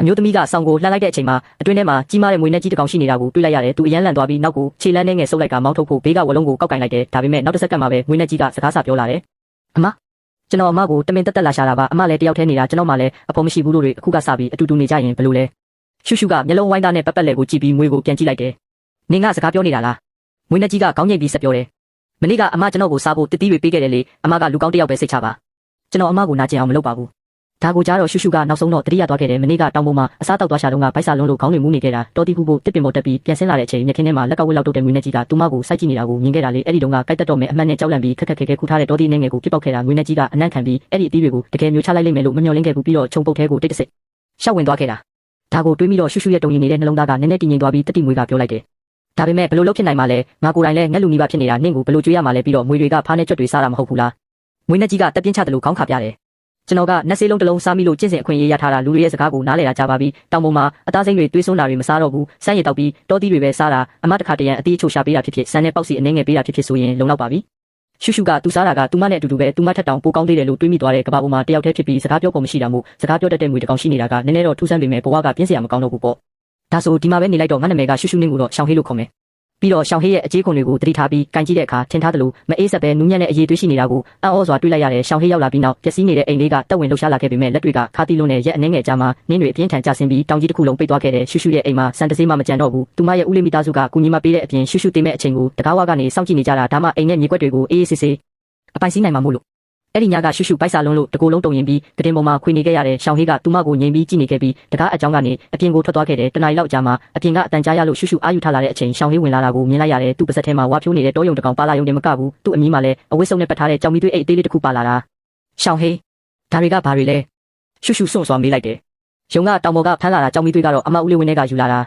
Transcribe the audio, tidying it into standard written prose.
အမျိုးသမီးကစောင်ကိုလှမ်းလိုက်တဲ့အချိန်မှာအတွင်းထဲမှာကြီးမားတဲ့မွေနဲ့ကြီးတစ်ကောင်ရှိနေတာကိုတွေ့လိုက်ရတယ်သူအရန်လန့်သွားပြီးနောက်ကိုခြေလမ်းနဲ့ငယ်ဆုပ်လိုက်ကမောင်းထုတ်ဖို့ဘေးကဝလုံးကိုကောက်ကင်လိုက်တယ်ဒါပေမဲ့နောက်တစ်စက္ကန့်မှာပဲမွေနဲ့ကြီးကစကားဆပြောလာတယ်အမကျွန်တော်အမကိုတမင်တက်လာရှာတာပါအမလည်းတယောက်တည်းနေတာကျွန်တော်မှလည်းအဖေမရှိဘူးလို့တွေအခုကစပြီးအတူတူနေကြရင်ဘယ်လိုလဲရှုရှုကမျက်လုံးဝိုင်းသားနဲ့ပတ်ပတ်လဲကိုကြည့်ပြီးမွေကိုပြန်ကြည့်လိုက်တယ်နင်ကစကားပြောနေတာလားမွေနဲ့ကြီးကခေါင်းငိတ်ပြီးဆက်ပြောတယ်မနေ့ကအမကျွန်တော်ကိုစားဖို့တစ်သီးတွေပေးခဲ့တယ်လေအမကလူကောင်းတစ်ယောက်ပဲစိတ်ချပါကျွန်တော်အမကိုနာကျင်အောင်မလုပ်ပါဘူးဒါကိုကြားတော့ရှုရှုကနောက်ဆုံးတော့တတိယသွားခဲ့တယ်မနေ့ကတောင်ပေါ်မှာအစားတောက်သွားရှာတော့ကဗိုက်စာလုံးလို့ခေါင်းတွေမူးနေခဲ့တာတော်တီးဖူးဖို့တစ်ပင်ပေါ်တက်ပြီးပြန်ဆင်းလာတဲ့အချိန်မြက်ခင်းထဲမှာလက်ကဝက်လောက်တုတ်တဲ့ငွေနဲ့ကြီးကသူမကိုစိုက်ကြည့်နေတာကိုမြင်ခဲ့တာလေအဲ့ဒီတုန်းကကြိုက်တက်တော့မယ်အမှန်နဲ့ကြောက်လန့်ပြီးခက်ခက်ခဲခဲခူထားတဲ့တော်တီးနေငယ်ကိုပြစ်ပေါက်ခဲ့တာငွေနဲ့ကြီးကအနံ့ခံပြီးအဲ့ဒီအသီးတွေကိုတကယ်မျိုးချလိုက်လိမ့်မယ်လို့မမျှော်လင့်ခဲ့ဘူးပြီးတော့ခြုံပုတ်သေးကိုတိတ်တဆိတ်ရှောက်ဝင်သွားခဲ့တာဒါကိုတွေးပြီးတော့ရှုရှုရဲ့တုံရင်နေတဲ့နှလုံးသားကနည်းနည်းတည်ငြိမ်သွားပြီးတတိငွေကပြောလိုက်တယ်ဒါပေမဲ့ဘယ်လိုလုပ်ဖြစ်နိုင်မှာလဲငါကိုယ်တိုင်လည်းငက်လူနီးပါဖြစ်နေတာနင့်ကိုဘယ်လိုကြွေးရမှာလဲပြီးတော့ငွေတွေကဖားနဲ့ကြွက်တွေစားတာမဟုတ်ဘူးလားငွေနဲ့ကြီးကတက်ပြင်းချတယ်လို့ခေါင်းခါပြတယ်ကျွန်တော်ကနက်ဆေးလုံးတစ်လုံးစားမိလို့ကျင့်စဉ်အခွင့်အရေးရထားတာလူတွေရဲ့စကားကိုနားလည်တာကြားပါပြီတောင်ပေါ်မှာအသားစိမ်းတွေတွေးစွန်းတာတွေမစားတော့ဘူးစမ်းရည်တောက်ပြီးတောသီးတွေပဲစားတာအမတခါတရံအသီးအချို့ရှာပေးတာဖြစ်ဖြစ်ဆန်နဲ့ပေါက်စီအနှဲငယ်ပေးတာဖြစ်ဖြစ်ဆိုရင်လုံလောက်ပါပြီရှုရှုကသူစားတာကသူမနဲ့အတူတူပဲသူမထက်တောင်ပိုကောင်းသေးတယ်လို့တွေးမိသွားတဲ့ကဘာပေါ်မှာတယောက်တည်းဖြစ်ပြီးစကားပြောဖို့မရှိတာမို့စကားပြောတတ်တဲ့ငွေတစ်ကောင်ရှိနေတာကနည်းနည်းတော့ထူးဆန်းပေမဲ့ဘဝကပြင်းစရာမကောင်းတော့ဘူးပေါ့ဒါဆိုဒီမှာပဲနေလိုက်တော့ငါနာမည်ကရှုရှုနင်းကိုတော့ရှောင်းဟေးလို့ခေါ်မယ်ပြီးတော့ရှောင်းဟေးရဲ့အကြေးခွန်တွေကိုတတိထားပြီးကန်ကြည့်တဲ့အခါထင်ထားသလိုမအေးဆက်ပဲနူးညံ့တဲ့အရေးသွေးရှိနေတာကိုအံ့ဩစွာတွေ့လိုက်ရတယ်ရှောင်းဟေးရောက်လာပြီးနောက်ပျက်စီးနေတဲ့အိမ်လေးကတက်ဝင်လှုပ်ရှားလာခဲ့ပေမဲ့လက်တွေကခါတီးလုံးနဲ့ရက်အနှဲငယ်ကြားမှာနင်းတွေအပြင်းထန်ကျဆင်းပြီးတောင်ကြီးတစ်ခုလုံးပိတ်သွားခဲ့တဲ့ရှုရှုရဲ့အိမ်မှာစံတစေးမှမကြံတော့ဘူးသူမရဲ့ဦးလေးမိသားစုကကူညီမပေးတဲ့အပြင်ရှုရှုတေးမဲ့အချိန်ကိုတကားဝကနေစောင့်ကြည့်နေကြတာဒါမှအိမ်နဲ့မြေကွက်တွေကိုအေးအေးဆေးဆေးအပိုင်စီးနိုင်မှာမို့လို့အဲ့ဒီညကရှုရှုပိုက်စာလုံးလို့တကိုယ်လုံးတုံရင်ပြီးကတင်ပေါ်မှာခွေနေခဲ့ရတဲ့ရှောင်းဟေးကသူမကိုငြိမ်ပြီးကြည့်နေခဲ့ပြီးတကားအကြောင်းကနေအပြင်ကိုထွက်သွားခဲ့တယ်တနားရီလောက်ကြာမှအပြင်ကအတန်ကြားရလို့ရှုရှုအာယူထားလာတဲ့အချိန်ရှောင်းဟေးဝင်လာတာကိုမြင်လိုက်ရတယ်သူ့ပါစက်ထဲမှာဝါဖြိုးနေတဲ့တောယုံတကောင်ပါလာယုံနဲ့မကဘူးသူ့အမီးမှာလည်းအဝတ်စုံနဲ့ပတ်ထားတဲ့ကြောင်မီသွေးအိတ်အသေးလေးတစ်ခုပါလာတာရှောင်းဟေးဒါတွေကဘာတွေလဲရှုရှုစွန့်စွာမေးလိုက်တယ်ရုံကတောင်ပေါ်ကဖမ်းလာတာကြောင်မီသွေးကတော့အမဦးလေးဝင်းထဲကယူလာတာ